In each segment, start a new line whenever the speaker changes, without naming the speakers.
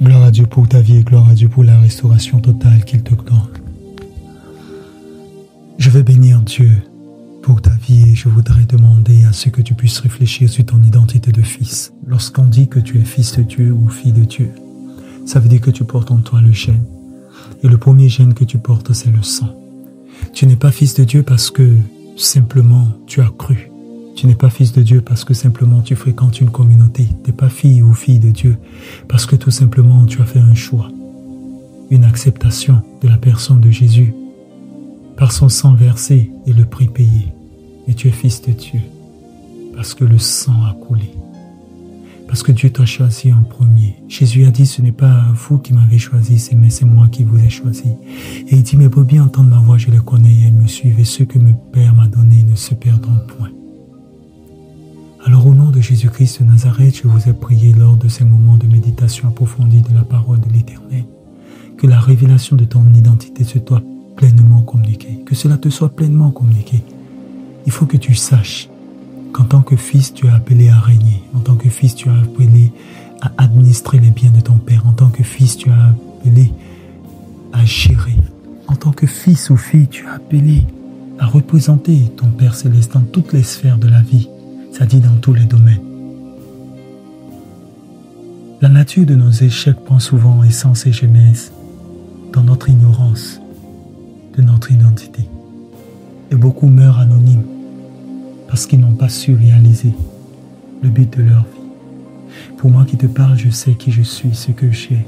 Gloire à Dieu pour ta vie et gloire à Dieu pour la restauration totale qu'il te donne. Je veux bénir Dieu pour ta vie et je voudrais demander à ce que tu puisses réfléchir sur ton identité de fils. Lorsqu'on dit que tu es fils de Dieu ou fille de Dieu, ça veut dire que tu portes en toi le gène. Et le premier gène que tu portes, c'est le sang. Tu n'es pas fils de Dieu parce que simplement tu as cru. Tu n'es pas fils de Dieu parce que simplement tu fréquentes une communauté. Tu n'es pas fille ou fille de Dieu parce que tout simplement tu as fait un choix, une acceptation de la personne de Jésus par son sang versé et le prix payé. Et tu es fils de Dieu parce que le sang a coulé. Parce que Dieu t'a choisi en premier. Jésus a dit, ce n'est pas vous qui m'avez choisi, mais c'est moi qui vous ai choisi. Et il dit, mes brebis entendent ma voix, je les connais et elles me suivent. Et ceux que mon Père m'a donné ne se perdront point. Alors au nom de Jésus-Christ de Nazareth, je vous ai prié lors de ces moments de méditation approfondie de la parole de l'Éternel, que la révélation de ton identité se soit pleinement communiquée, que cela te soit pleinement communiqué. Il faut que tu saches qu'en tant que fils, tu es appelé à régner. En tant que fils, tu es appelé à administrer les biens de ton Père. En tant que fils, tu es appelé à gérer. En tant que fils ou fille, tu es appelé à représenter ton Père céleste dans toutes les sphères de la vie, c'est-à-dire dans tous les domaines. La nature de nos échecs prend souvent essence et genèse dans notre ignorance de notre identité. Et beaucoup meurent anonymes parce qu'ils n'ont pas su réaliser le but de leur vie. Pour moi qui te parle, je sais qui je suis, ce que j'ai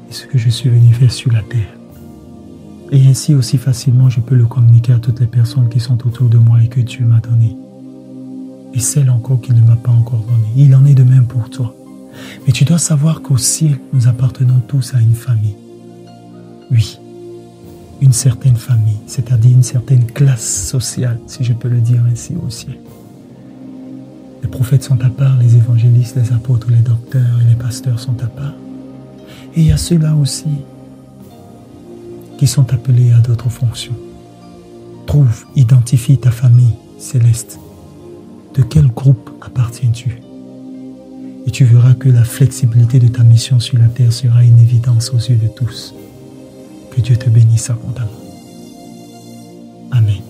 et ce que je suis venu faire sur la terre. Et ainsi aussi facilement, je peux le communiquer à toutes les personnes qui sont autour de moi et que Dieu m'a donné. Et celles encore qu'il ne m'a pas encore donné. Il en est de même pour toi. Mais tu dois savoir qu'au ciel, nous appartenons tous à une famille. Oui, une certaine famille, c'est-à-dire une certaine classe sociale, si je peux le dire ainsi, au ciel. Les prophètes sont à part, les évangélistes, les apôtres, les docteurs et les pasteurs sont à part. Et il y a ceux-là aussi qui sont appelés à d'autres fonctions. Trouve, identifie ta famille céleste. De quel groupe appartiens-tu? Et tu verras que la flexibilité de ta mission sur la terre sera une évidence aux yeux de tous. Que Dieu te bénisse abondamment. Amen.